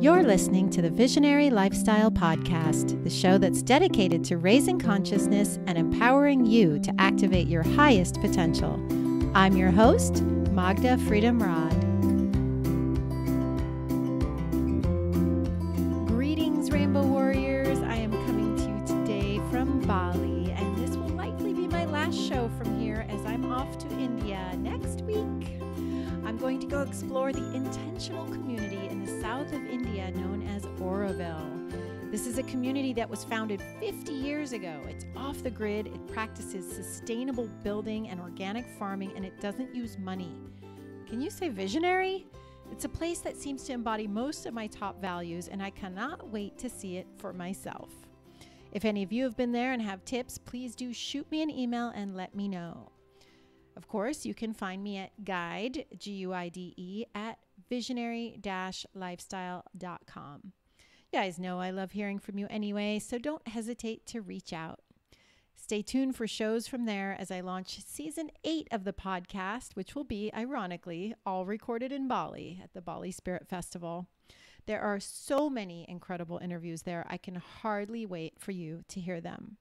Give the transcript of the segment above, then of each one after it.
You're listening to the Visionary Lifestyle Podcast, the show that's dedicated to raising consciousness and empowering you to activate your highest potential. I'm your host, Magda Freedom Rod. Greetings, Rainbow Warriors. I am coming to you today from Bali, and this will likely be my last show from here as I'm off to India next week. I'm going to go explore the intentional community in the south of India known as Auroville. This is a community that was founded 50 years ago. It's off the grid, it practices sustainable building and organic farming, and it doesn't use money. Can you say visionary? It's a place that seems to embody most of my top values, and I cannot wait to see it for myself. If any of you have been there and have tips, please do shoot me an email and let me know. Of course, you can find me at guide, G-U-I-D-E, at visionary-lifestyle.com. You guys know I love hearing from you anyway, so don't hesitate to reach out. Stay tuned for shows from there as I launch season 8 of the podcast, which will be, ironically, all recorded in Bali at the Bali Spirit Festival. There are so many incredible interviews there. I can hardly wait for you to hear them.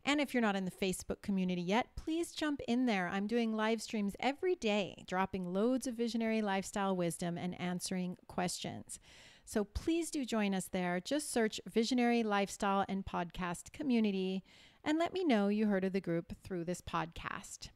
And if you're not in the Facebook community yet, please jump in there. I'm doing live streams every day, dropping loads of visionary lifestyle wisdom and answering questions. So please do join us there. Just search Visionary Lifestyle and Podcast Community and let me know you heard of the group through this podcast.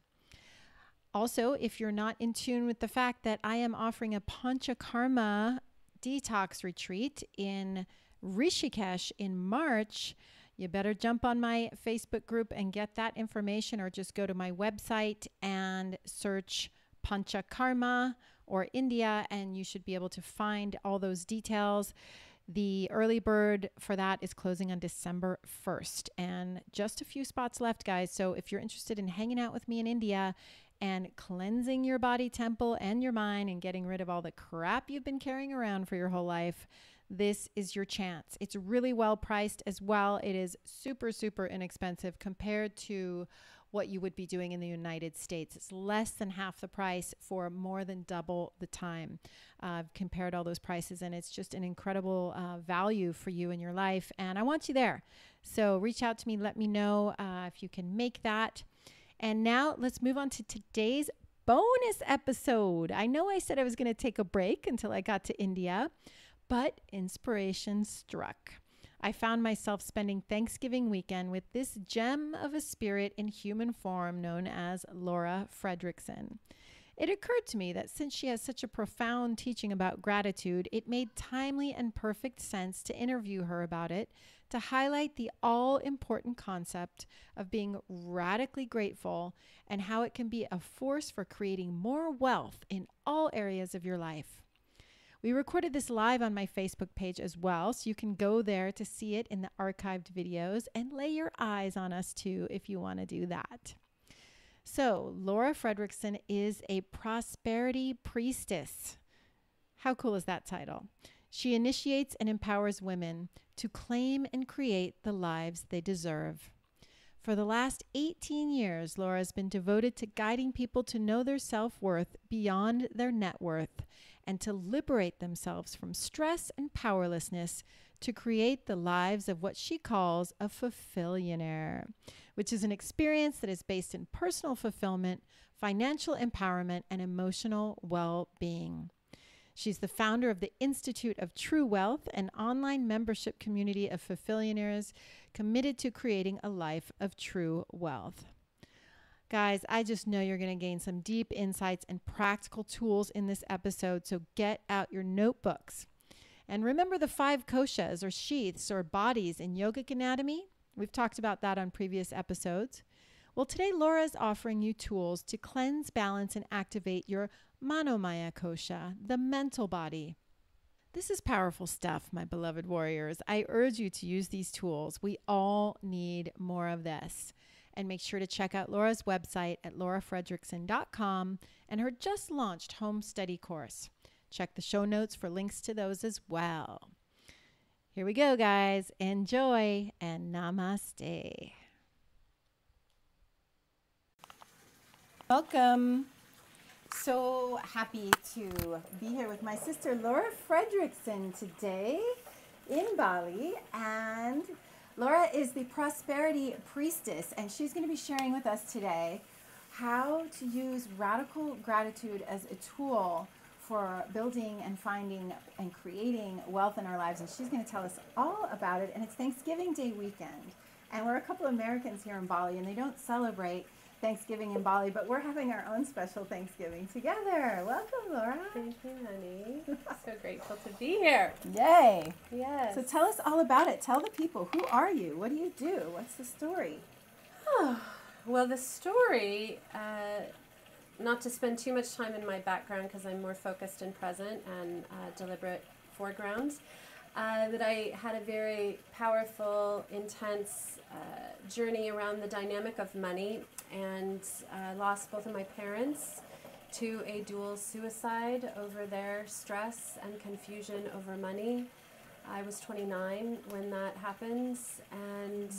Also, if you're not in tune with the fact that I am offering a Panchakarma detox retreat in Rishikesh in March, you better jump on my Facebook group and get that information, or just go to my website and search Panchakarma or India, and you should be able to find all those details. The early bird for that is closing on December 1st, and just a few spots left, guys. So if you're interested in hanging out with me in India and cleansing your body temple and your mind and getting rid of all the crap you've been carrying around for your whole life, this is your chance. It's really well priced as well. It is super, super inexpensive compared to what you would be doing in the United States. It's less than half the price for more than double the time. I've compared all those prices, and it's just an incredible value for you in your life. And I want you there. So reach out to me. Let me know if you can make that. And now let's move on to today's bonus episode. I know I said I was going to take a break until I got to India, but inspiration struck. I found myself spending Thanksgiving weekend with this gem of a spirit in human form known as Laura Fredrickson. It occurred to me that since she has such a profound teaching about gratitude, it made timely and perfect sense to interview her about it, to highlight the all-important concept of being radically grateful and how it can be a force for creating more wealth in all areas of your life. We recorded this live on my Facebook page as well, so you can go there to see it in the archived videos and lay your eyes on us too if you want to do that. So, Laura Fredrickson is a prosperity priestess. How cool is that title? She initiates and empowers women to claim and create the lives they deserve. For the last 18 years, Laura has been devoted to guiding people to know their self-worth beyond their net worth and to liberate themselves from stress and powerlessness to create the lives of what she calls a fulfillionaire, which is an experience that is based in personal fulfillment, financial empowerment, and emotional well-being. She's the founder of the Institute of True Wealth, an online membership community of fulfillionaires committed to creating a life of true wealth. Guys, I just know you're going to gain some deep insights and practical tools in this episode, so get out your notebooks. And remember the 5 koshas, or sheaths, or bodies in yogic anatomy? We've talked about that on previous episodes. Well, today Laura is offering you tools to cleanse, balance, and activate your Manomaya kosha, the mental body. This is powerful stuff, my beloved warriors. I urge you to use these tools. We all need more of this. And make sure to check out Laura's website at laurafredrickson.com and her just launched home study course. Check the show notes for links to those as well. Here we go, guys. Enjoy and namaste. Welcome. So happy to be here with my sister Laura Fredrickson today in Bali. And Laura is the prosperity priestess, and she's going to be sharing with us today how to use radical gratitude as a tool for building and finding and creating wealth in our lives. And she's going to tell us all about it. And it's Thanksgiving Day weekend. And we're a couple of Americans here in Bali, and they don't celebrate Thanksgiving in Bali, but we're having our own special Thanksgiving together. Welcome, Laura. Thank you, honey. So grateful to be here. Yay. Yes. So tell us all about it. Tell the people, who are you? What do you do? What's the story? Well, the story, not to spend too much time in my background because I'm more focused and present and deliberate foreground, that I had a very powerful, intense journey around the dynamic of money, and lost both of my parents to a dual suicide over their stress and confusion over money. I was 29 when that happens, and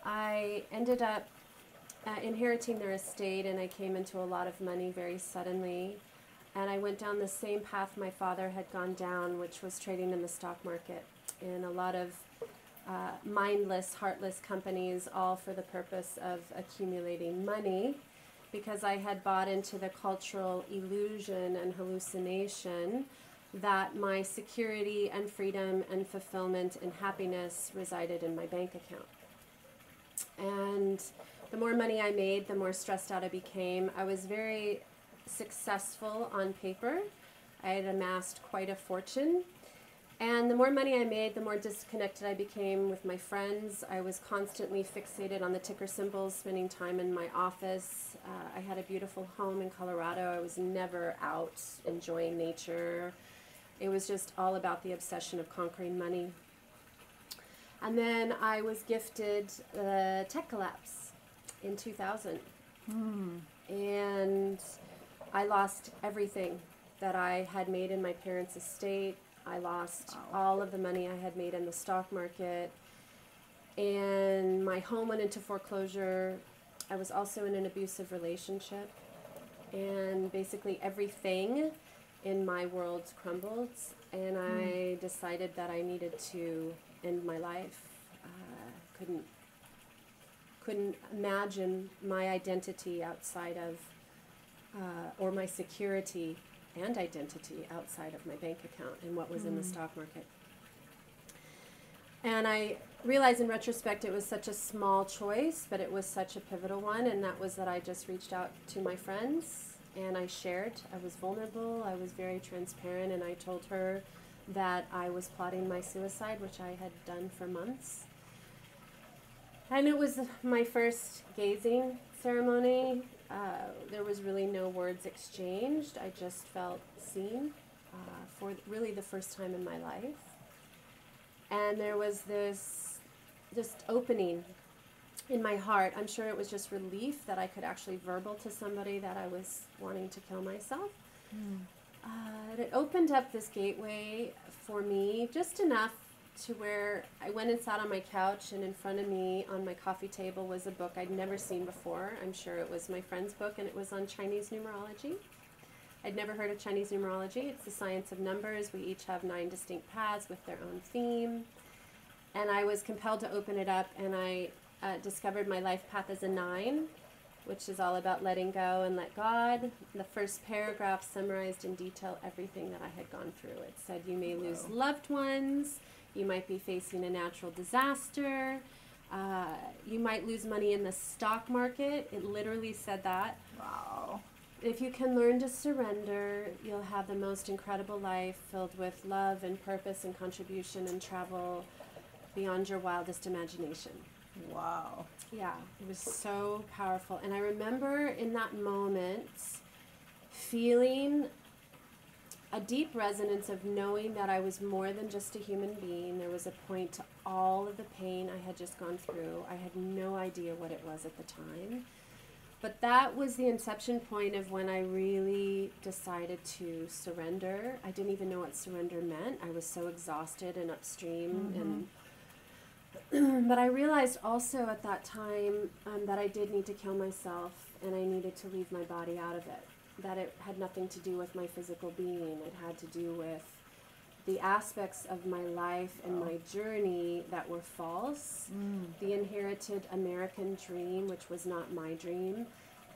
I ended up inheriting their estate, and I came into a lot of money very suddenly. And I went down the same path my father had gone down, which was trading in the stock market in a lot of mindless, heartless companies, all for the purpose of accumulating money, because I had bought into the cultural illusion and hallucination that my security and freedom and fulfillment and happiness resided in my bank account. And the more money I made, the more stressed out I became. I was very successful on paper. I had amassed quite a fortune. And the more money I made, the more disconnected I became with my friends. I was constantly fixated on the ticker symbols, spending time in my office. I had a beautiful home in Colorado. I was never out enjoying nature. It was just all about the obsession of conquering money. And then I was gifted the tech collapse in 2000. And I lost everything that I had made in my parents' estate. I lost all of the money I had made in the stock market, and my home went into foreclosure. I was also in an abusive relationship, and basically everything in my world crumbled, and I decided that I needed to end my life. Couldn't imagine my identity outside of, or my security and identity outside of my bank account and what was in the stock market. And I realized in retrospect it was such a small choice, but it was such a pivotal one, and that was that I just reached out to my friends and I shared. I was vulnerable, I was very transparent, and I told her that I was plotting my suicide, which I had done for months. And it was my first gazing ceremony. There was really no words exchanged. I just felt seen for really the first time in my life. And there was this just opening in my heart. I'm sure it was just relief that I could actually verbal to somebody that I was wanting to kill myself. It opened up this gateway for me just enough to where I went and sat on my couch, and in front of me on my coffee table was a book I'd never seen before. I'm sure it was my friend's book, and it was on Chinese numerology. I'd never heard of Chinese numerology. It's the science of numbers. We each have 9 distinct paths with their own theme. And I was compelled to open it up, and I discovered my life path as a 9, which is all about letting go and let God. The first paragraph summarized in detail everything that I had gone through. It said you may lose loved ones. You might be facing a natural disaster. You might lose money in the stock market. It literally said that. Wow. If you can learn to surrender, you'll have the most incredible life filled with love and purpose and contribution and travel beyond your wildest imagination. Wow. Yeah, it was so powerful. And I remember in that moment feeling a deep resonance of knowing that I was more than just a human being. There was a point to all of the pain I had just gone through. I had no idea what it was at the time. But that was the inception point of when I really decided to surrender. I didn't even know what surrender meant. I was so exhausted and upstream. But I realized also at that time that I did need to kill myself, and I needed to leave my body out of it. that it had nothing to do with my physical being. It had to do with the aspects of my life and my journey that were false, the inherited American dream, which was not my dream,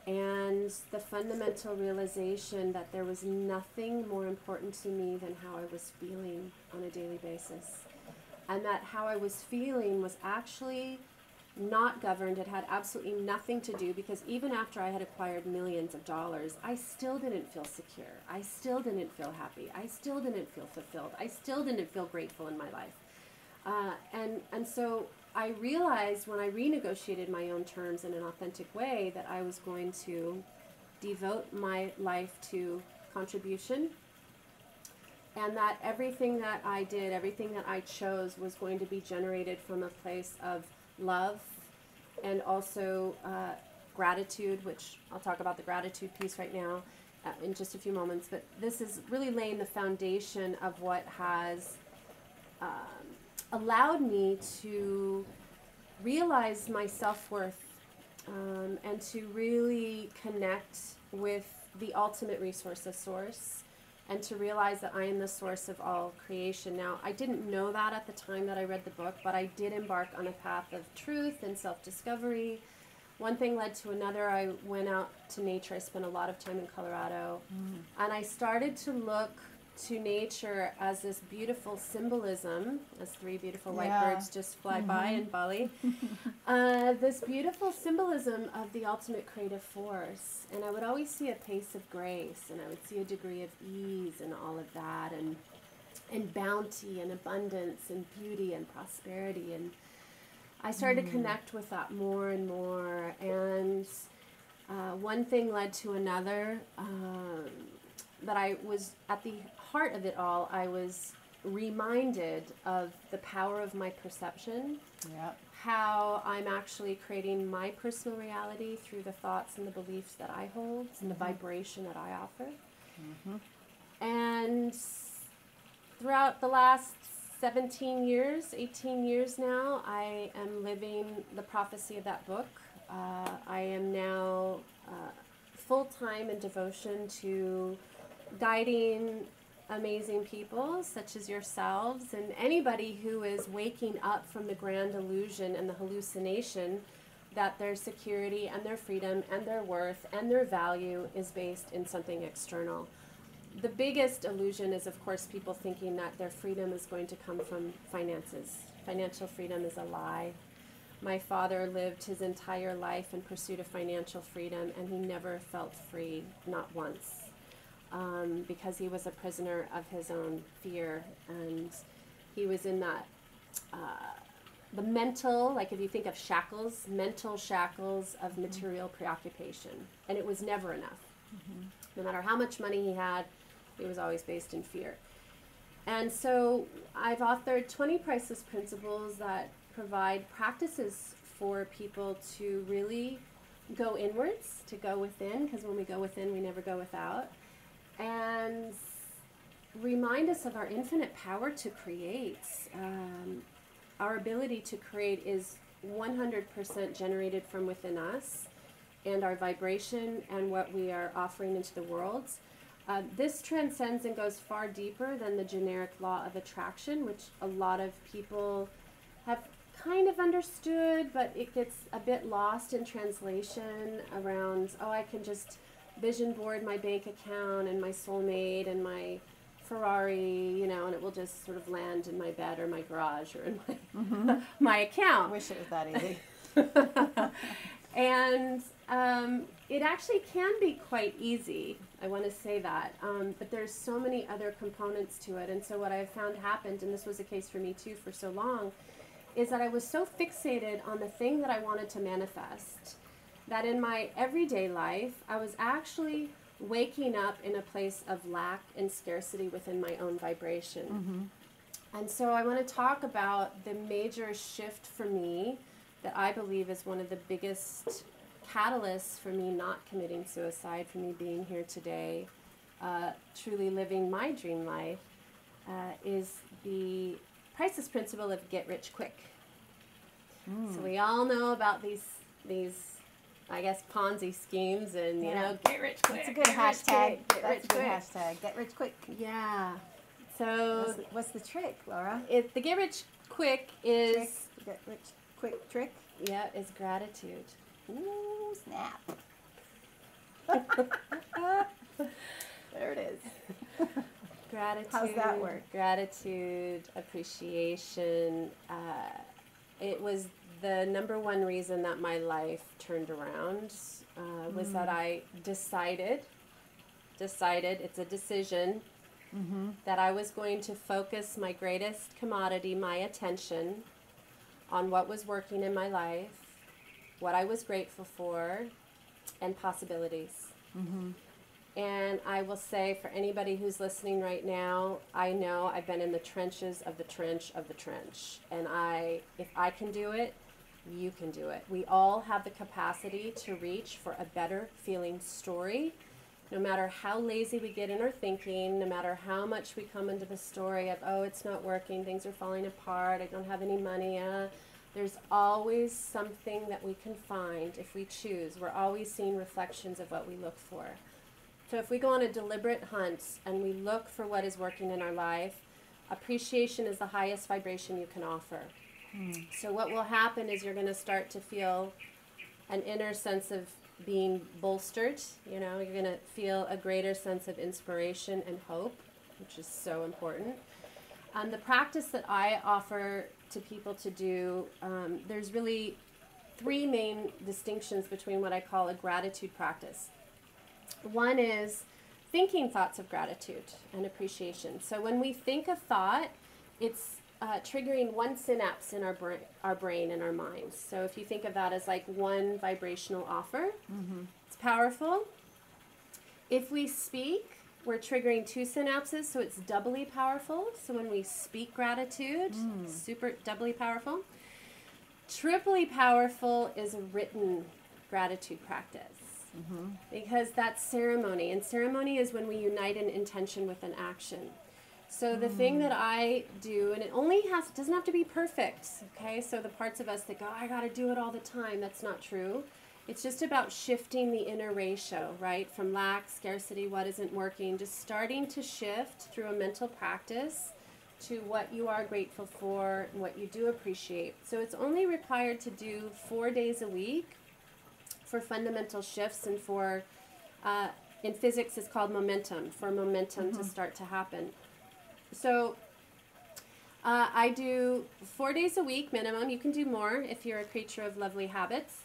and the fundamental realization that there was nothing more important to me than how I was feeling on a daily basis. And that how I was feeling was actually not governed. It had absolutely nothing to do, because even after I had acquired millions of dollars, I still didn't feel secure. I still didn't feel happy. I still didn't feel fulfilled. I still didn't feel grateful in my life. And so I realized when I renegotiated my own terms in an authentic way that I was going to devote my life to contribution, and that everything that I did, everything that I chose was going to be generated from a place of love and also gratitude, which I'll talk about the gratitude piece right now in just a few moments. But this is really laying the foundation of what has allowed me to realize my self-worth and to really connect with the ultimate resource, the source, and to realize that I am the source of all creation. Now, I didn't know that at the time that I read the book, but I did embark on a path of truth and self-discovery. One thing led to another. I went out to nature. I spent a lot of time in Colorado. And I started to look to nature as this beautiful symbolism, as three beautiful white birds just fly by in Bali, this beautiful symbolism of the ultimate creative force. And I would always see a pace of grace, and I would see a degree of ease and all of that, and bounty and abundance and beauty and prosperity. And I started to connect with that more and more. And one thing led to another. That I was at the heart of it all, I was reminded of the power of my perception, how I'm actually creating my personal reality through the thoughts and the beliefs that I hold and the vibration that I offer. And throughout the last 17 years, 18 years now, I am living the prophecy of that book. I am now full-time in devotion to guiding amazing people such as yourselves and anybody who is waking up from the grand illusion and the hallucination that their security and their freedom and their worth and their value is based in something external. The biggest illusion is, of course, people thinking that their freedom is going to come from finances. Financial freedom is a lie. My father lived his entire life in pursuit of financial freedom, and he never felt free, not once. Because he was a prisoner of his own fear, and he was in that, the mental, like if you think of shackles, mental shackles of material preoccupation, and it was never enough. No matter how much money he had, he was always based in fear. And so I've authored 20 priceless principles that provide practices for people to really go inwards, to go within, because when we go within, we never go without. And remind us of our infinite power to create. Our ability to create is 100% generated from within us, and our vibration and what we are offering into the world. This transcends and goes far deeper than the generic law of attraction, which a lot of people have kind of understood, but it gets a bit lost in translation around, oh, I can just vision board my bank account and my soulmate and my Ferrari, you know, and it will just sort of land in my bed or my garage or in my, my account. I wish it was that easy. And it actually can be quite easy, I want to say that, but there's so many other components to it. And so what I've found happened, and this was the case for me too for so long, is that I was so fixated on the thing that I wanted to manifest that in my everyday life, I was actually waking up in a place of lack and scarcity within my own vibration. And so I want to talk about the major shift for me that I believe is one of the biggest catalysts for me not committing suicide, for me being here today, truly living my dream life, is the priceless principle of get rich quick. So we all know about these I guess, Ponzi schemes and, you know, get rich quick. That's a good hashtag. That's a good hashtag. Get rich quick. Yeah. So what's the trick, Laura? The get rich quick is... Get rich quick trick? Yeah, is gratitude. Ooh, snap. There it is. Gratitude. How's that work? Gratitude, appreciation. It was the number one reason that my life turned around was that I decided, it's a decision, that I was going to focus my greatest commodity, my attention, on what was working in my life, what I was grateful for, and possibilities. And I will say, for anybody who's listening right now, I know I've been in the trenches of the trench of the trench. And if I can do it, you can do it. We all have the capacity to reach for a better feeling story. No matter how lazy we get in our thinking, no matter how much we come into the story of, oh, it's not working, things are falling apart, I don't have any money, there's always something that we can find if we choose. We're always seeing reflections of what we look for. So if we go on a deliberate hunt and we look for what is working in our life, appreciation is the highest vibration you can offer. So what will happen is you're going to start to feel an inner sense of being bolstered. You know, you're going to feel a greater sense of inspiration and hope, which is so important. The practice that I offer to people to do, there's really three main distinctions between what I call a gratitude practice. One is thinking thoughts of gratitude and appreciation. So when we think a thought, it's triggering one synapse in our brain and our minds. So if you think of that as like one vibrational offer, it's powerful. If we speak, we're triggering two synapses, so it's doubly powerful. So when we speak gratitude, super doubly powerful. Triply powerful is a written gratitude practice. Because that's ceremony, and ceremony is when we unite an intention with an action. So the thing that I do, and it doesn't have to be perfect, okay? So the parts of us that go, I got to do it all the time, that's not true. It's just about shifting the inner ratio, right? From lack, scarcity, what isn't working, just starting to shift through a mental practice to what you are grateful for and what you do appreciate. So it's only required to do 4 days a week for fundamental shifts, and for, in physics it's called momentum, for momentum to start to happen. So I do 4 days a week minimum. You can do more if you're a creature of lovely habits.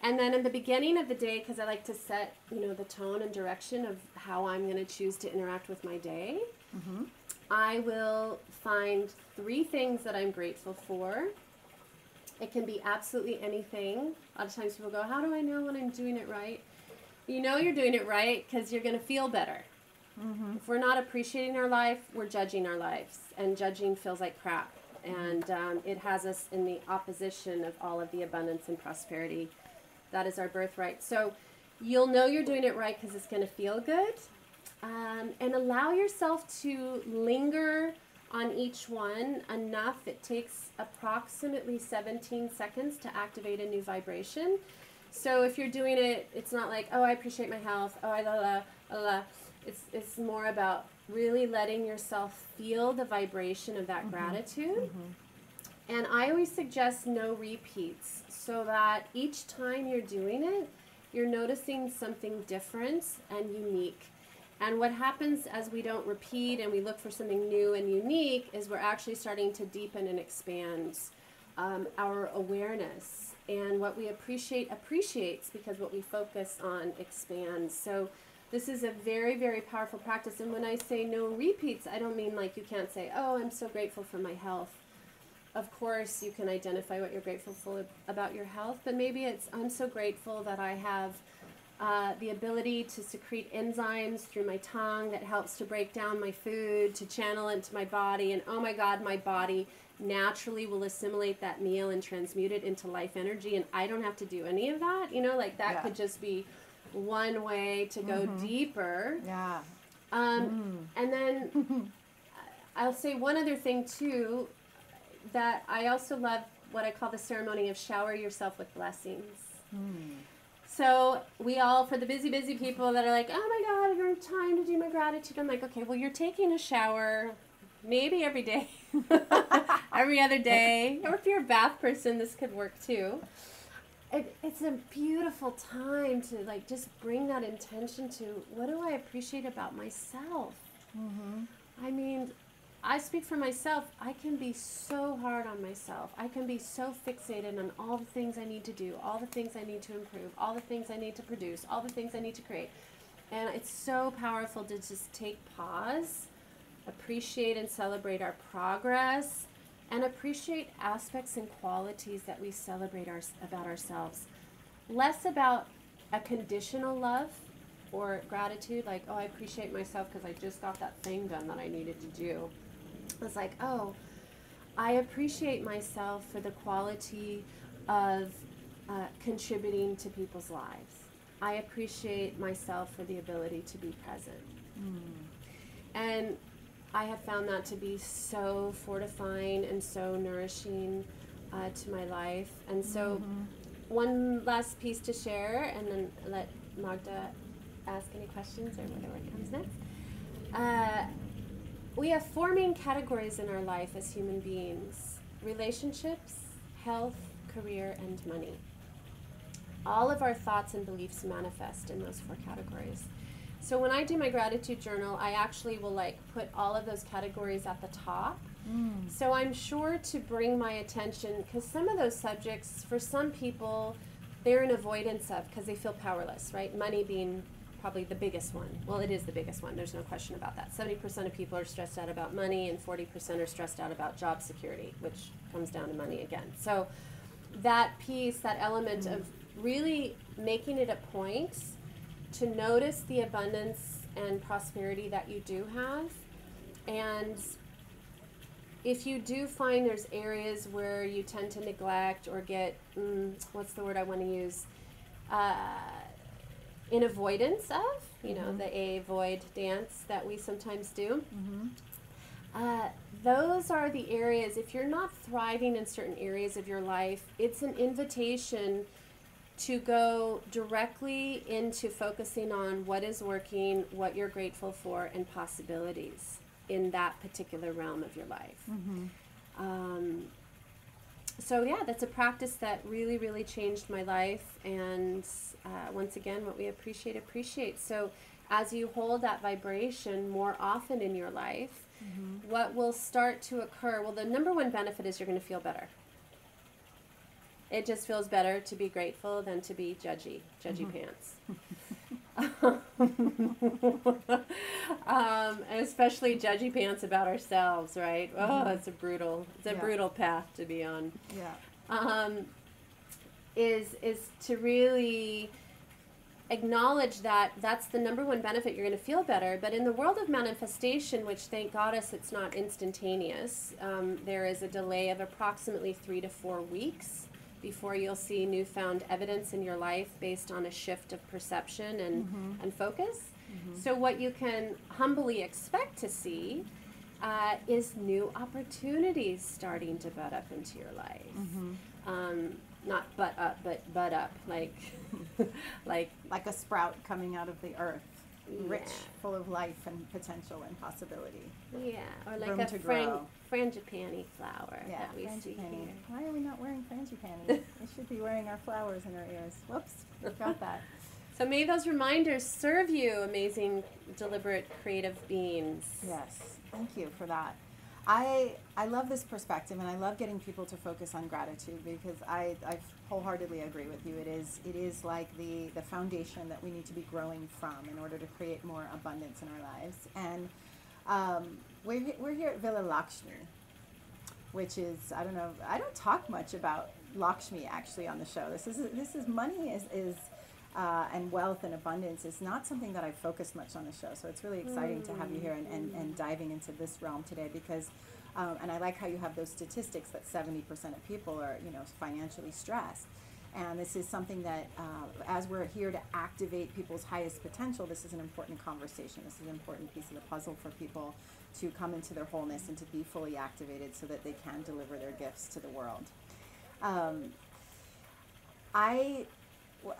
And then in the beginning of the day, because I like to set, the tone and direction of how I'm going to choose to interact with my day, I will find 3 things that I'm grateful for. It can be absolutely anything. A lot of times people go, how do I know when I'm doing it right? You know you're doing it right because you're going to feel better. If we're not appreciating our life, we're judging our lives. And judging feels like crap. And it has us in the opposition of all of the abundance and prosperity. That is our birthright. So you'll know you're doing it right because it's going to feel good. And allow yourself to linger on each one enough. It takes approximately 17 seconds to activate a new vibration. So if you're doing it, it's not like, oh, I appreciate my health. Oh, I la la la la. It's more about really letting yourself feel the vibration of that gratitude. And I always suggest no repeats, so that each time you're doing it, you're noticing something different and unique. And what happens as we don't repeat and we look for something new and unique is we're actually starting to deepen and expand our awareness. And what we appreciate appreciates, because what we focus on expands. So this is a very, very powerful practice. And when I say no repeats, I don't mean like you can't say, oh, I'm so grateful for my health. Of course, you can identify what you're grateful for about your health, but maybe it's, I'm so grateful that I have the ability to secrete enzymes through my tongue that helps to break down my food, to channel into my body, and oh my God, my body naturally will assimilate that meal and transmute it into life energy, and I don't have to do any of that. Like that could just be one way to go deeper. Yeah. And then I'll say one other thing too, that I also love what I call the ceremony of shower yourself with blessings. So we all, for the busy people that are like, oh my God, I don't have time to do my gratitude. I'm like, okay, well, you're taking a shower maybe every day, every other day. Or if you're a bath person, this could work too. It's a beautiful time to like just bring that intention to what do I appreciate about myself? I mean, I speak for myself. I can be so hard on myself. I can be so fixated on all the things I need to do, all the things I need to improve, all the things I need to produce, all the things I need to create. And it's so powerful to just take pause, appreciate and celebrate our progress, and appreciate aspects and qualities that we celebrate about ourselves. Less about a conditional love or gratitude, like, oh, I appreciate myself because I just got that thing done that I needed to do. It's like, oh, I appreciate myself for the quality of contributing to people's lives. I appreciate myself for the ability to be present. And I have found that to be so fortifying and so nourishing to my life. And so one last piece to share, and then let Magda ask any questions or whatever comes next. We have 4 main categories in our life as human beings: relationships, health, career, and money. All of our thoughts and beliefs manifest in those 4 categories. So when I do my gratitude journal, I actually will like put all of those categories at the top. So I'm sure to bring my attention, because some of those subjects, for some people, they're in avoidance of because they feel powerless, right? Money being probably the biggest one. Well, it is the biggest one. There's no question about that. 70% of people are stressed out about money, and 40% are stressed out about job security, which comes down to money again. So that piece, that element of really making it a point to notice the abundance and prosperity that you do have. And if you do find there's areas where you tend to neglect or get, what's the word I want to use, in avoidance of, you know, the avoid dance that we sometimes do, those are the areas, if you're not thriving in certain areas of your life, it's an invitation to go directly into focusing on what is working, what you're grateful for, and possibilities in that particular realm of your life. So yeah, that's a practice that really, really changed my life. And once again, what we appreciate. So as you hold that vibration more often in your life, what will start to occur? Well, the number one benefit is you're going to feel better. It just feels better to be grateful than to be judgy pants. And especially judgy pants about ourselves, right? Oh, it's a brutal path to be on. Is to really acknowledge that that's the number one benefit. You're going to feel better. But in the world of manifestation, which thank goddess it's not instantaneous, there is a delay of approximately 3 to 4 weeks before you'll see newfound evidence in your life based on a shift of perception and focus. So what you can humbly expect to see is new opportunities starting to butt up into your life. Not butt up, but butt up, like like a sprout coming out of the earth, rich, full of life and potential and possibility. Yeah, or like Room a to grow. frangipani flower that we see frangipani. here. Why are we not wearing frangipani? We should be wearing our flowers in our ears. Whoops, forgot that. So may those reminders serve you, amazing, deliberate, creative beings. Yes, thank you for that. I love this perspective, and I love getting people to focus on gratitude, because I wholeheartely agree with you. It is like the foundation that we need to be growing from in order to create more abundance in our lives. And we're here at Villa Lakshmi, which is, I don't talk much about Lakshmi actually on the show. This is money is and wealth and abundance is not something that I focus much on the show. So it's really exciting to have you here and diving into this realm today, because, and I like how you have those statistics that 70% of people are, financially stressed. And this is something that, as we're here to activate people's highest potential, this is an important conversation. This is an important piece of the puzzle for people to come into their wholeness and to be fully activated so that they can deliver their gifts to the world.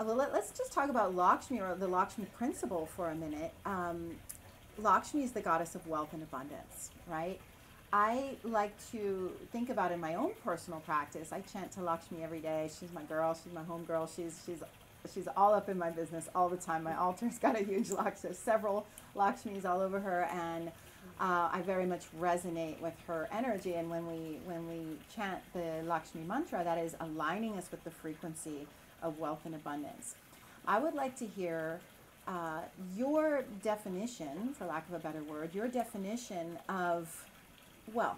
let's just talk about Lakshmi, or the Lakshmi principle, for a minute. Lakshmi is the goddess of wealth and abundance, right? I like to think about in my own personal practice. I chant to Lakshmi every day. She's my girl. She's my home girl. She's all up in my business all the time. My altar's got a huge Lakshmi, several Lakshmis all over her, and I very much resonate with her energy. And when we chant the Lakshmi mantra, that is aligning us with the frequency of wealth and abundance. I would like to hear your definition, for lack of a better word, your definition of wealth.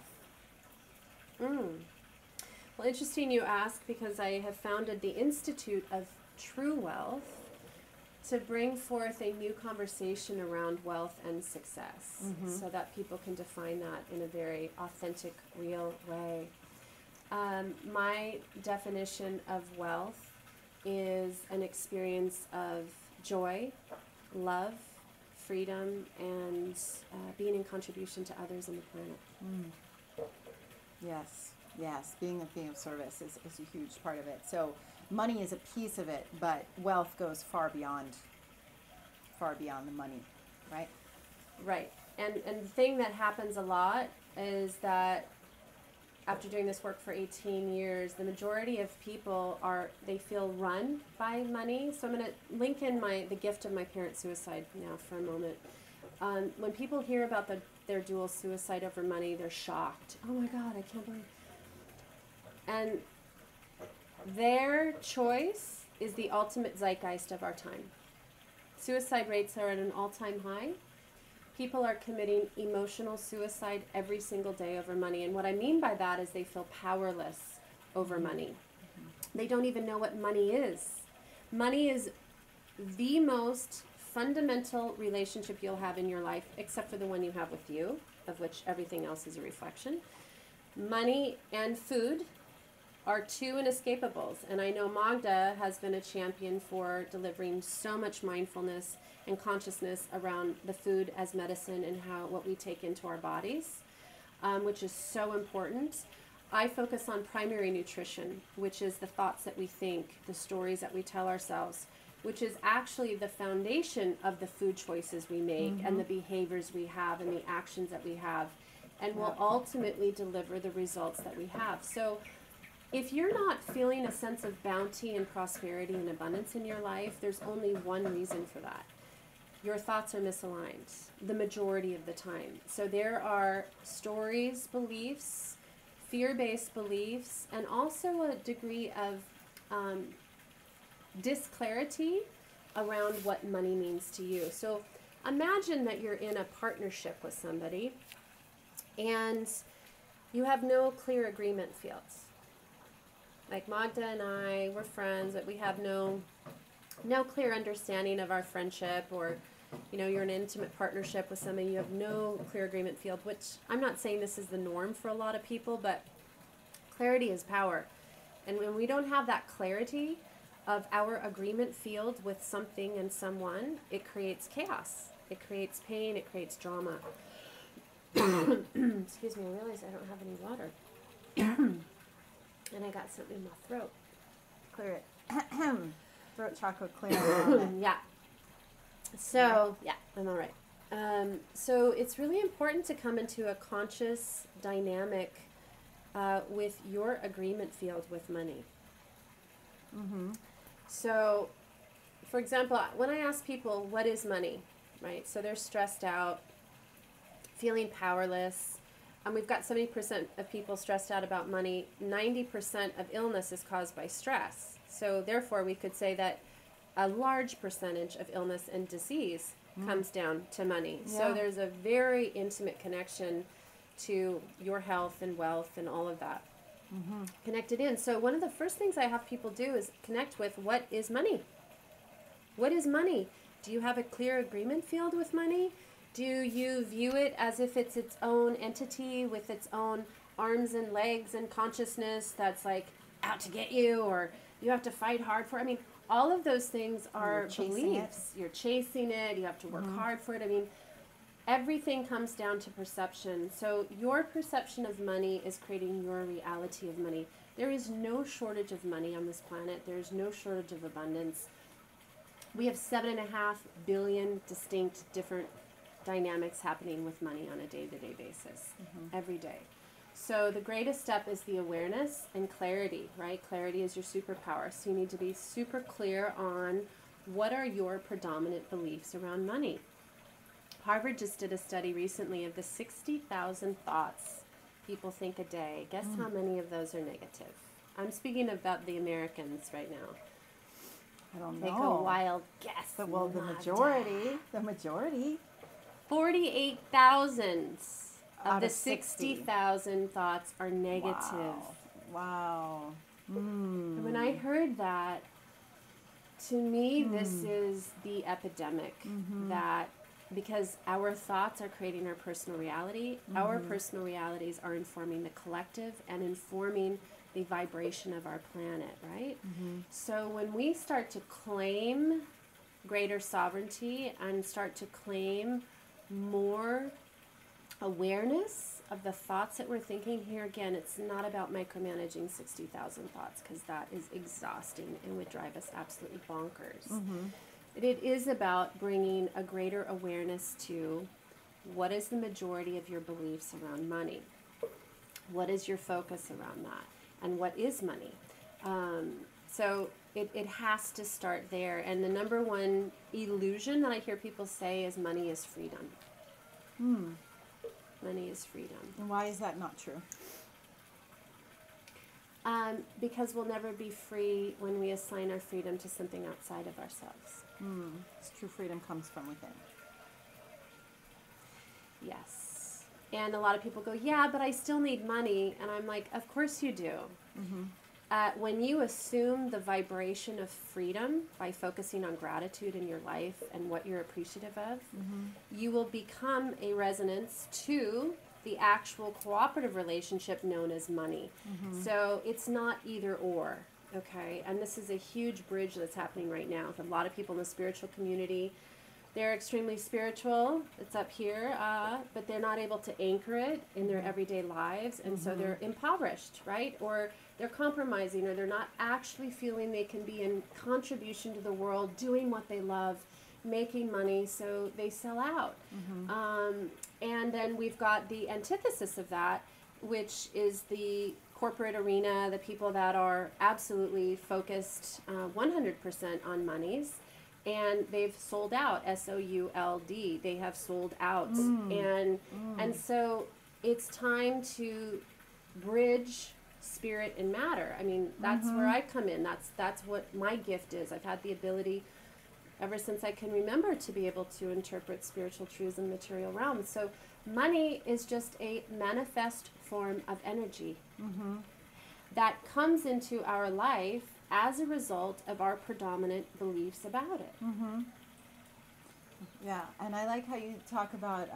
Well, interesting you ask, because I have founded the Institute of True Wealth to bring forth a new conversation around wealth and success, so that people can define that in a very authentic, real way. My definition of wealth is an experience of joy, love, freedom, and being in contribution to others and the planet. Yes. Being of service is a huge part of it. So money is a piece of it, but wealth goes far beyond the money, right? Right. And the thing that happens a lot is that after doing this work for 18 years, the majority of people they feel run by money. So I'm going to link in the gift of my parents' suicide now for a moment. When people hear about their dual suicide over money, they're shocked. Oh my God, I can't believe. And their choice is the ultimate zeitgeist of our time. Suicide rates are at an all-time high. People are committing emotional suicide every single day over money. And what I mean by that is they feel powerless over money. They don't even know what money is. Money is the most fundamental relationship you'll have in your life, except for the one you have with you, of which everything else is a reflection. Money and food are two inescapables. And I know Magda has been a champion for delivering so much mindfulness and consciousness around the food as medicine and what we take into our bodies, which is so important. I focus on primary nutrition, which is the thoughts that we think, the stories that we tell ourselves, which is actually the foundation of the food choices we make and the behaviors we have and the actions that we have, and will ultimately deliver the results that we have. So if you're not feeling a sense of bounty and prosperity and abundance in your life, there's only one reason for that. Your thoughts are misaligned the majority of the time. So there are stories, beliefs, fear-based beliefs, and also a degree of disclarity around what money means to you. So imagine that you're in a partnership with somebody and you have no clear agreement fields. Like Magda and I, we're friends, but we have no clear understanding of our friendship, or you're in an intimate partnership with somebody, you have no clear agreement field, which I'm not saying this is the norm for a lot of people, but clarity is power. And when we don't have that clarity of our agreement field with something and someone, it creates chaos. It creates pain, it creates drama. Excuse me, I realize I don't have any water. And I got something in my throat. Clear it. Throat chakra clear. Yeah. So, yeah, I'm all right. So it's really important to come into a conscious dynamic with your agreement field with money. So, for example, when I ask people, what is money, right? So they're stressed out, feeling powerless. We've got 70% of people stressed out about money. 90% of illness is caused by stress. So therefore, we could say that a large percentage of illness and disease comes down to money. Yeah. So there's a very intimate connection to your health and wealth and all of that connected in. So one of the first things I have people do is connect with, what is money? What is money? Do you have a clear agreement field with money? Do you view it as if it's its own entity with its own arms and legs and consciousness that's like out to get you, or you have to fight hard for it? I mean, all of those things are beliefs. You're chasing it. You have to work hard for it. I mean, everything comes down to perception. So your perception of money is creating your reality of money. There is no shortage of money on this planet. There is no shortage of abundance. We have 7.5 billion distinct different dynamics happening with money on a day-to-day basis, every day. So the greatest step is the awareness and clarity, right? Clarity is your superpower. So you need to be super clear on what are your predominant beliefs around money. Harvard just did a study recently of the 60,000 thoughts people think a day. Guess how many of those are negative? I'm speaking about the Americans right now. I don't Take know. a wild guess. Well, the majority. 48,000 Out of the of 60. 60,000 thoughts are negative. Wow. And when I heard that, to me, this is the epidemic that, because our thoughts are creating our personal reality, our personal realities are informing the collective and informing the vibration of our planet, right? So when we start to claim greater sovereignty and start to claim more awareness of the thoughts that we're thinking, here again, it's not about micromanaging 60,000 thoughts, because that is exhausting and would drive us absolutely bonkers. It is about bringing a greater awareness to what is the majority of your beliefs around money. What is your focus around that? And what is money? So it has to start there. And the number one illusion that I hear people say is money is freedom. Money is freedom. And why is that not true? Because we'll never be free when we assign our freedom to something outside of ourselves. True freedom comes from within. Yes. And a lot of people go, yeah, but I still need money. And I'm like, of course you do. When you assume the vibration of freedom by focusing on gratitude in your life and what you're appreciative of, you will become a resonance to the actual cooperative relationship known as money. So it's not either or, okay? And this is a huge bridge that's happening right now with a lot of people in the spiritual community. They're extremely spiritual, it's up here, but they're not able to anchor it in their everyday lives, and so they're impoverished, right? Or they're compromising, or they're not actually feeling they can be in contribution to the world, doing what they love, making money, so they sell out. And then we've got the antithesis of that, which is the corporate arena, the people that are absolutely focused 100% on monies, and they've sold out, S-O-U-L-D. They have sold out. And so it's time to bridge spirit and matter. I mean, that's where I come in. That's what my gift is. I've had the ability ever since I can remember to be able to interpret spiritual truths in the material realm. So money is just a manifest form of energy that comes into our life as a result of our predominant beliefs about it. Yeah, and I like how you talk about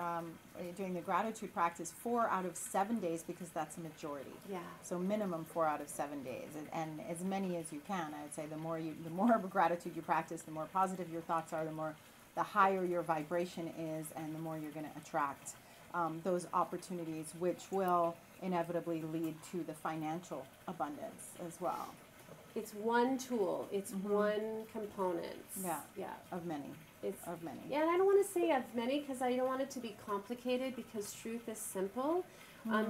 doing the gratitude practice 4 out of 7 days, because that's a majority. Yeah. So minimum 4 out of 7 days, and as many as you can. I would say the more gratitude you practice, the more positive your thoughts are, the higher your vibration is, and the more you're going to attract those opportunities, which will inevitably lead to the financial abundance as well. It's one tool. It's one component. Yeah. Of many. Of many. Yeah, and I don't want to say of many, because I don't want it to be complicated, because truth is simple.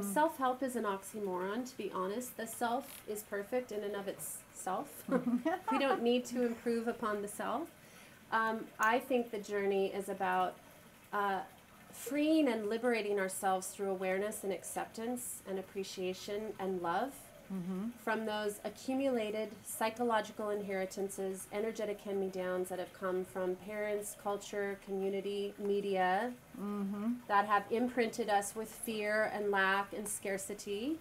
Self-help is an oxymoron, to be honest. The self is perfect in and of itself. We don't need to improve upon the self. I think the journey is about freeing and liberating ourselves through awareness and acceptance and appreciation and love from those accumulated psychological inheritances, energetic hand-me-downs that have come from parents, culture, community, media, that have imprinted us with fear and lack and scarcity.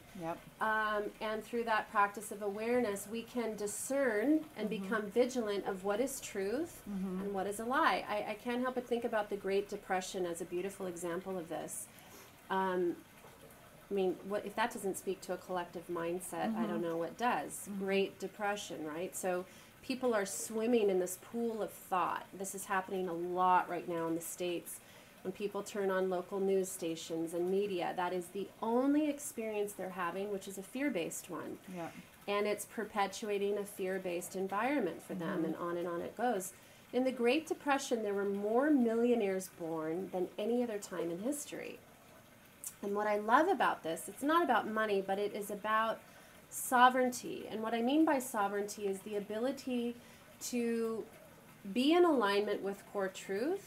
And through that practice of awareness, we can discern and become vigilant of what is truth and what is a lie. I can't help but think about the Great Depression as a beautiful example of this. I mean, what if that doesn't speak to a collective mindset? I don't know what does. Great Depression, right? So people are swimming in this pool of thought. This is happening a lot right now in the States. When people turn on local news stations and media, that is the only experience they're having, which is a fear-based one. And it's perpetuating a fear-based environment for them, and on it goes. In the Great Depression, there were more millionaires born than any other time in history. And what I love about this, it's not about money, but it is about sovereignty. And what I mean by sovereignty is the ability to be in alignment with core truth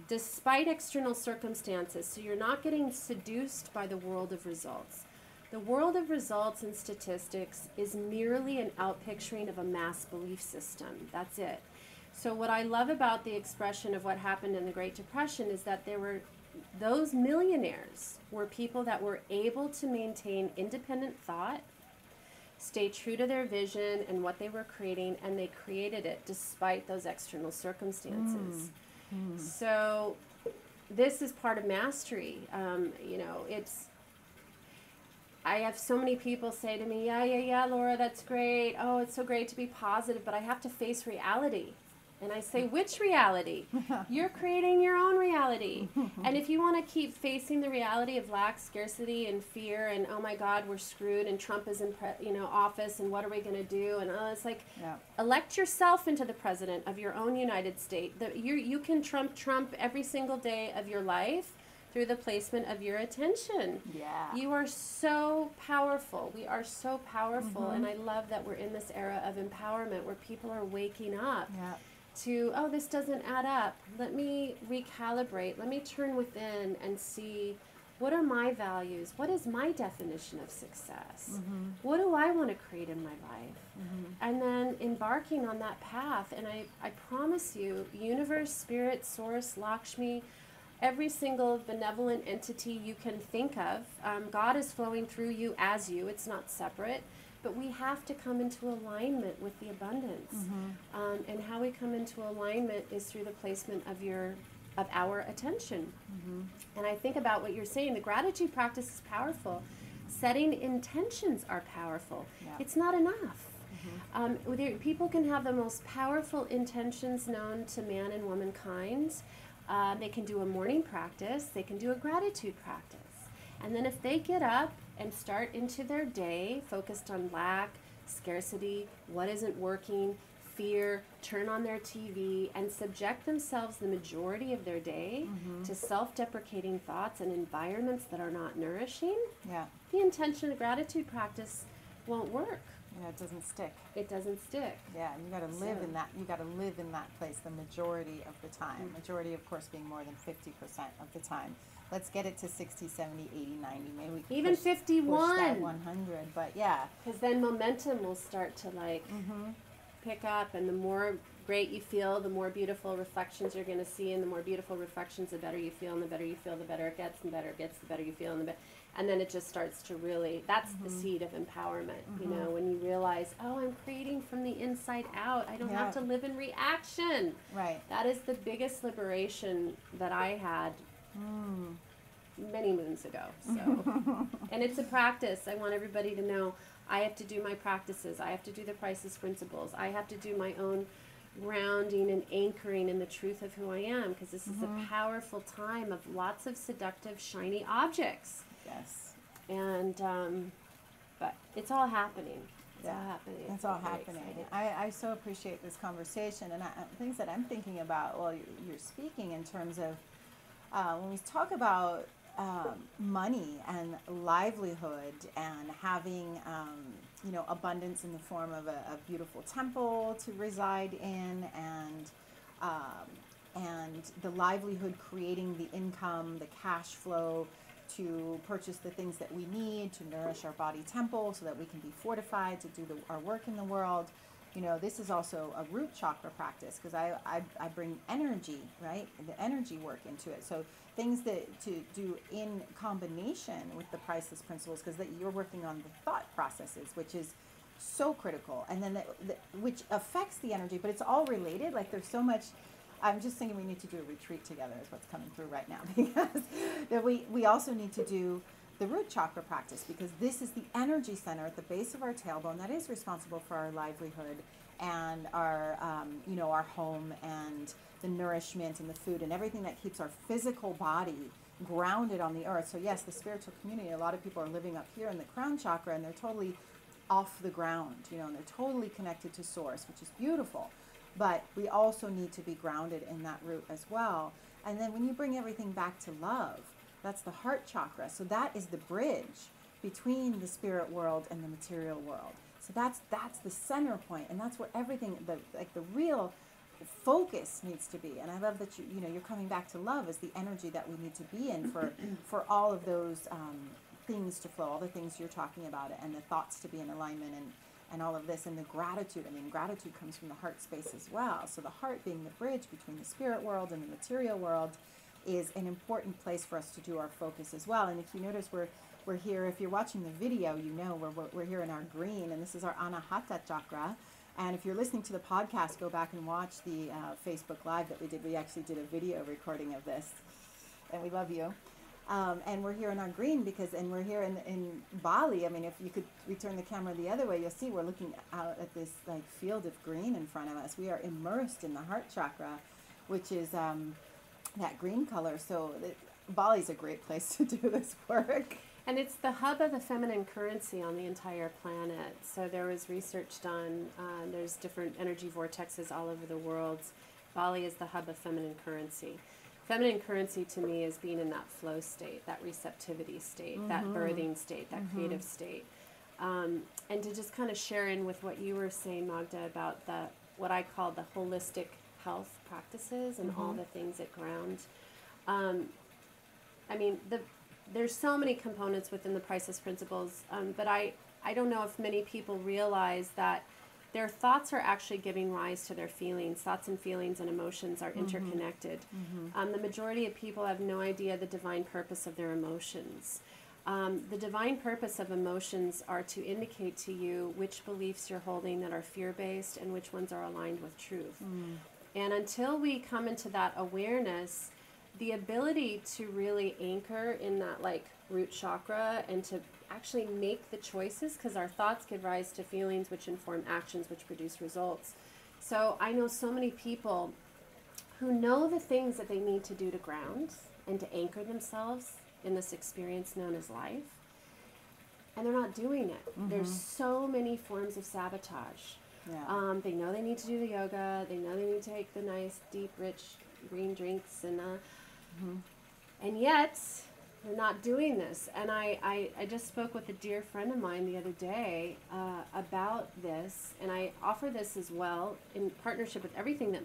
despite external circumstances. So you're not getting seduced by the world of results. The world of results and statistics is merely an outpicturing of a mass belief system. That's it. So what I love about the expression of what happened in the Great Depression is that there were those millionaires were people that were able to maintain independent thought, stay true to their vision and what they were creating, and they created it despite those external circumstances. So this is part of mastery. I have so many people say to me, yeah, Laura, that's great. Oh, it's so great to be positive, but I have to face reality. And I say, which reality? You're creating your own reality. And if you want to keep facing the reality of lack, scarcity, and fear, and oh my God, we're screwed, and Trump is in office, and what are we going to do? And it's like, elect yourself into the president of your own United States. You can Trump every single day of your life through the placement of your attention. Yeah. You are so powerful. We are so powerful. And I love that we're in this era of empowerment where people are waking up. Yeah. To, oh, this doesn't add up. Let me recalibrate. Let me turn within and see, what are my values? What is my definition of success? What do I want to create in my life? And then embarking on that path. And I promise you, universe, spirit, source, Lakshmi, every single benevolent entity you can think of, God is flowing through you as you. It's not separate. But we have to come into alignment with the abundance. And how we come into alignment is through the placement of our attention. And I think about what you're saying. The gratitude practice is powerful. Setting intentions are powerful. It's not enough. People can have the most powerful intentions known to man and womankind. They can do a morning practice. They can do a gratitude practice. And then if they get up and start into their day focused on lack, scarcity, what isn't working, fear, turn on their TV, and subject themselves the majority of their day to self-deprecating thoughts and environments that are not nourishing, the intention of gratitude practice won't work. Yeah, it doesn't stick. It doesn't stick. Yeah, and you got to live in that. You got to live in that place the majority of the time. Majority, of course, being more than 50% of the time. Let's get it to 60, 70, 80, 90. Maybe we can even push 51. that 100. But yeah, because then momentum will start to pick up, and the more great you feel, the more beautiful reflections you're going to see, and the more beautiful reflections, the better you feel, and the better you feel, the better it gets, and the better it gets, the better you feel, and then it just starts to really, that's the seed of empowerment, when you realize, oh, I'm creating from the inside out. I don't have to live in reaction. Right. That is the biggest liberation that I had many moons ago. So, and it's a practice. I want everybody to know I have to do my practices. I have to do the Priceless Principles. I have to do my own grounding and anchoring in the truth of who I am, because this is a powerful time of lots of seductive, shiny objects. Yes. And, but it's all happening. It's all happening. It's all happening. I so appreciate this conversation, and things that I'm thinking about while you're speaking in terms of when we talk about money and livelihood and having abundance in the form of a beautiful temple to reside in, and the livelihood creating the income, the cash flow to purchase the things that we need to nourish our body temple so that we can be fortified to do our work in the world. This is also a root chakra practice, because I bring energy, right? The energy work into it. So things that to do in combination with the Priceless Principles, because you're working on the thought processes, which is so critical. And then which affects the energy, but it's all related. Like there's so much. I'm just thinking we need to do a retreat together is what's coming through right now, because we also need to do the root chakra practice, because this is the energy center at the base of our tailbone that is responsible for our livelihood and our our home and the nourishment and the food and everything that keeps our physical body grounded on the earth. So yes, the spiritual community, a lot of people are living up here in the crown chakra and they're totally off the ground, and they're totally connected to source, which is beautiful. but we also need to be grounded in that root as well. And then when you bring everything back to love, that's the heart chakra. So that is the bridge between the spirit world and the material world. So that's the center point, and that's where everything, the real focus needs to be. And I love that you're coming back to love as the energy that we need to be in for all of those things to flow, all the things you're talking about, and the thoughts to be in alignment, and all of this, and the gratitude. I mean, gratitude comes from the heart space as well. So the heart being the bridge between the spirit world and the material world is an important place for us to do our focus as well. And if you notice, we're here, if you're watching the video, we're here in our green, and this is our Anahata chakra. And if you're listening to the podcast, go back and watch the Facebook Live that we did. We actually did a video recording of this, and we love you. And we're here in our green and we're here in Bali. I mean, if you could return the camera the other way, you'll see we're looking out at this like field of green in front of us. We are immersed in the heart chakra, which is that green color. So Bali's a great place to do this work. And it's the hub of the feminine currency on the entire planet. So there was research done. There's different energy vortexes all over the world. Bali is the hub of feminine currency. Feminine currency to me is being in that flow state, that receptivity state, that birthing state, that creative state. And to just kind of share in with what you were saying, Magda, about what I call the holistic health practices and all the things that ground. I mean, there's so many components within the Priceless Principles, but I don't know if many people realize that their thoughts are actually giving rise to their feelings. Thoughts and feelings and emotions are interconnected. The majority of people have no idea the divine purpose of their emotions. The divine purpose of emotions are to indicate to you which beliefs you're holding that are fear-based and which ones are aligned with truth. And until we come into that awareness, the ability to really anchor in that like root chakra and to actually make the choices, because our thoughts give rise to feelings which inform actions which produce results. So I know so many people who know the things that they need to do to ground and to anchor themselves in this experience known as life, and they're not doing it. There's so many forms of sabotage. They know they need to do the yoga, they know they need to take the nice deep rich green drinks, and yet they're not doing this. And I just spoke with a dear friend of mine the other day about this, and I offer this as well in partnership with everything that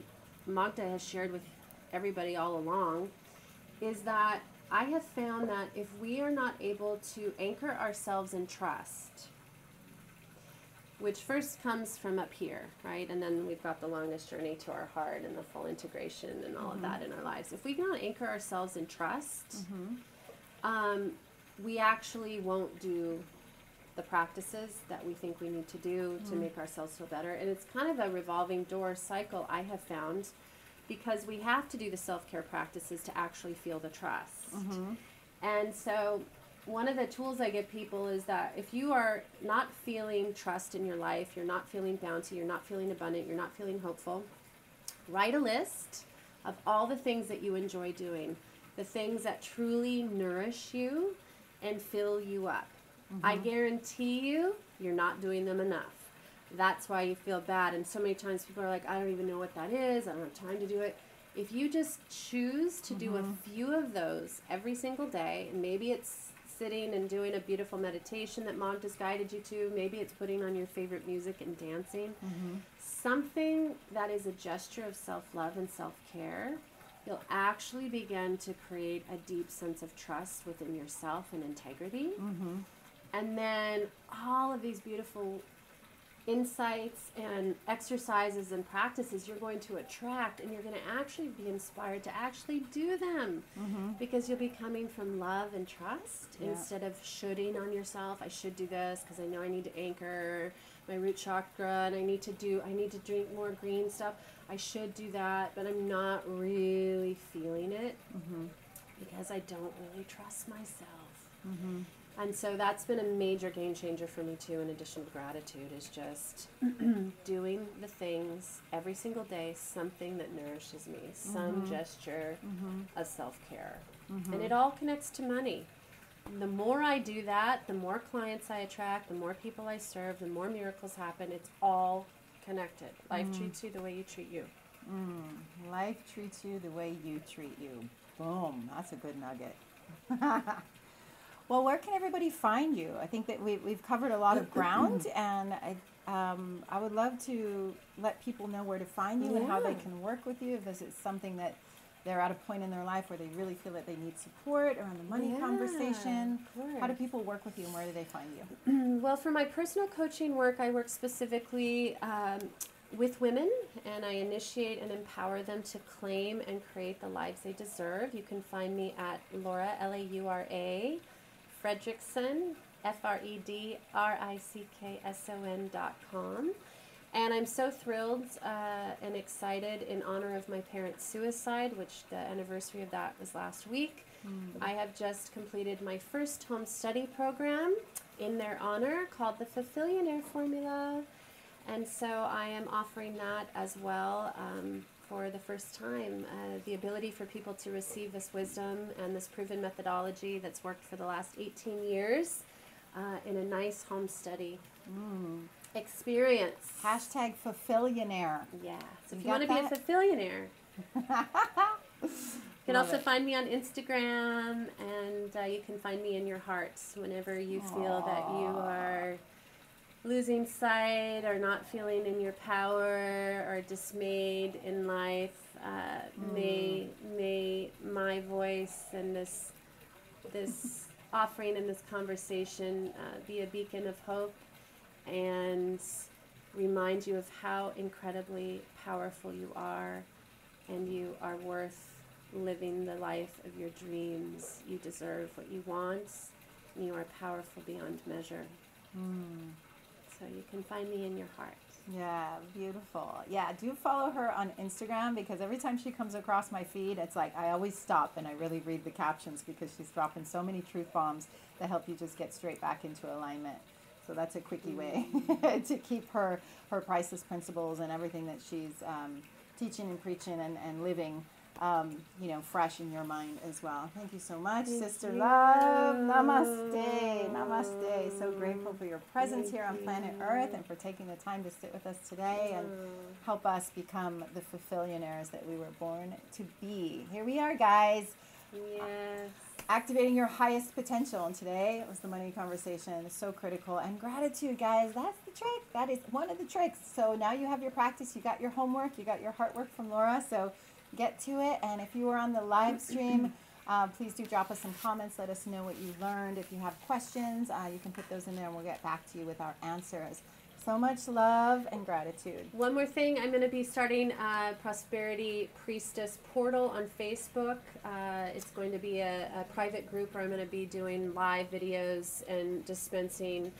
Magda has shared with everybody all along, is that I have found that if we are not able to anchor ourselves in trust, which first comes from up here, right? And then we've got the longest journey to our heart and the full integration and all of that in our lives. If we cannot anchor ourselves in trust, we actually won't do the practices that we think we need to do to make ourselves feel better. And it's kind of a revolving door cycle, I have found, because we have to do the self-care practices to actually feel the trust. And so one of the tools I give people is that if you are not feeling trust in your life, you're not feeling bounty, you're not feeling abundant, you're not feeling hopeful, write a list of all the things that you enjoy doing, the things that truly nourish you and fill you up. I guarantee you, you're not doing them enough. That's why you feel bad. And so many times people are like, I don't even know what that is. I don't have time to do it. If you just choose to do a few of those every single day, and maybe it's sitting and doing a beautiful meditation that Magda's guided you to, maybe it's putting on your favorite music and dancing, something that is a gesture of self-love and self-care, you'll actually begin to create a deep sense of trust within yourself and integrity. And then all of these beautiful insights and exercises and practices you're going to attract, and you're going to actually be inspired to actually do them, because you'll be coming from love and trust instead of shoulding on yourself. I should do this because I know I need to anchor my root chakra, and I need to drink more green stuff. I should do that, but I'm not really feeling it because I don't really trust myself. And so that's been a major game changer for me too, in addition to gratitude, is just doing the things every single day, something that nourishes me, some gesture of self-care. And it all connects to money. The more I do that, the more clients I attract, the more people I serve, the more miracles happen. It's all connected. Life treats you the way you treat you. Life treats you the way you treat you. Boom. That's a good nugget. Well, where can everybody find you? I think that we've covered a lot of ground, and I would love to let people know where to find you and how they can work with you if this is something that they're at a point in their life where they really feel that they need support around the money conversation. How do people work with you, and where do they find you? Well, for my personal coaching work, I work specifically with women, and I initiate and empower them to claim and create the lives they deserve. You can find me at Laura, Laura Fredrickson, FREDRICKSON.com. And I'm so thrilled and excited in honor of my parents' suicide, which the anniversary of that was last week. I have just completed my first home study program in their honor called the Fulfillionaire Formula. And so I am offering that as well for the first time, the ability for people to receive this wisdom and this proven methodology that's worked for the last 18 years in a nice home study experience. Hashtag Fulfillionaire. Yeah. So if you want to be a Fulfillionaire, you can also find me on Instagram, and you can find me in your hearts whenever you feel that you are losing sight or not feeling in your power or dismayed in life. May my voice and this offering and this conversation be a beacon of hope and remind you of how incredibly powerful you are, and you are worth living the life of your dreams. You deserve what you want, and you are powerful beyond measure. So you can find me in your heart. Yeah, beautiful. Yeah, do follow her on Instagram, because every time she comes across my feed, it's like I always stop and I really read the captions, because she's dropping so many truth bombs that help you just get straight back into alignment. So that's a quickie way to keep her priceless principles and everything that she's teaching and preaching and living, fresh in your mind as well. Thank you so much, Sister Love. Namaste. Namaste. So grateful for your presence here on planet Earth, and for taking the time to sit with us today and help us become the Fulfillionaires that we were born to be. Here we are, guys. Yes. Activating your highest potential. And today was the money conversation. It's so critical. And gratitude, guys, that's the trick. That is one of the tricks. So now you have your practice. You got your homework. You got your heart work from Laura. So get to it. And if you were on the live stream, please do drop us some comments. Let us know what you learned. If you have questions, you can put those in there, and we'll get back to you with our answers. So much love and gratitude. One more thing, I'm going to be starting a Prosperity Priestess portal on Facebook. It's going to be a private group where I'm going to be doing live videos and dispensing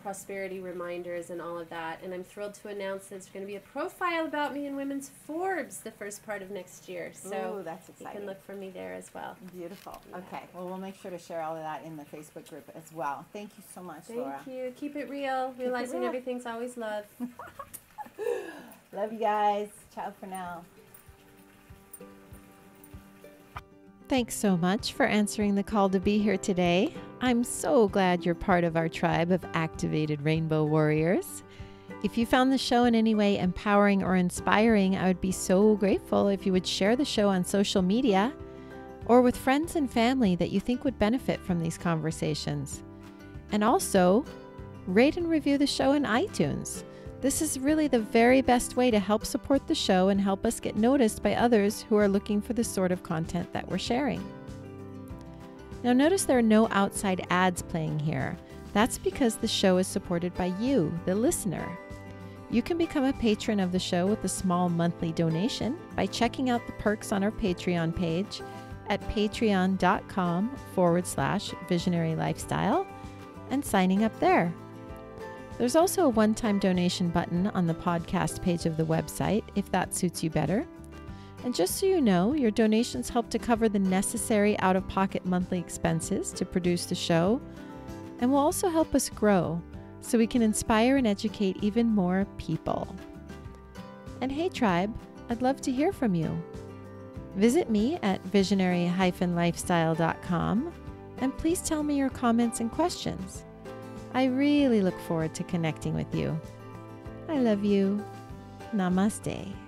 prosperity reminders and all of that. And I'm thrilled to announce there's going to be a profile about me in Women's Forbes the first part of next year. So that's exciting. You can look for me there as well. Beautiful. Yeah. Okay. Well, we'll make sure to share all of that in the Facebook group as well. Thank you so much, Laura. Thank you. Keep it real. Realizing everything's always love. Love you guys. Ciao for now. Thanks so much for answering the call to be here today. I'm so glad you're part of our tribe of activated rainbow warriors. If you found the show in any way empowering or inspiring, I would be so grateful if you would share the show on social media or with friends and family that you think would benefit from these conversations. And also, rate and review the show in iTunes. This is really the very best way to help support the show and help us get noticed by others who are looking for the sort of content that we're sharing. Now notice there are no outside ads playing here. That's because the show is supported by you, the listener. You can become a patron of the show with a small monthly donation by checking out the perks on our Patreon page at patreon.com/visionary lifestyle and signing up there. There's also a one-time donation button on the podcast page of the website if that suits you better. And just so you know, your donations help to cover the necessary out-of-pocket monthly expenses to produce the show, and will also help us grow so we can inspire and educate even more people. And hey tribe, I'd love to hear from you. Visit me at visionary-lifestyle.com and please tell me your comments and questions. I really look forward to connecting with you. I I love you. Namaste.